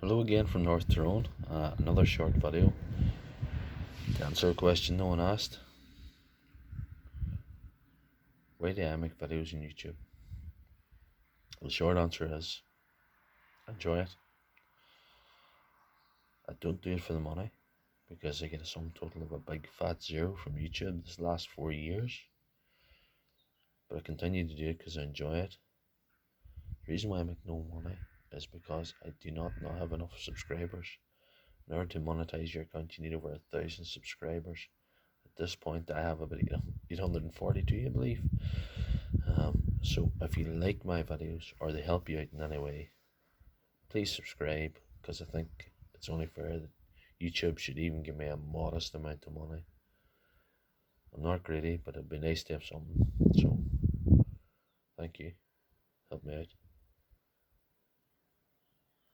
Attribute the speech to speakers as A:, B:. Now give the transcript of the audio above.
A: Hello again from North Tyrone. Another short video to answer a question no one asked. Why do I make videos on YouTube? The short answer is enjoy it. I don't do it for the money because I get a sum total of a big fat zero from YouTube this last 4 years. But I continue to do it because I enjoy it. The reason why I make no money is because I do not have enough subscribers. In order to monetize your account, you need over 1,000 subscribers. At this point, I have about 842, I believe. So if you like my videos or they help you out in any way, please subscribe, because I think it's only fair that YouTube should even give me a modest amount of money. I'm not greedy, but it'd be nice to have something. So thank you. Help me out.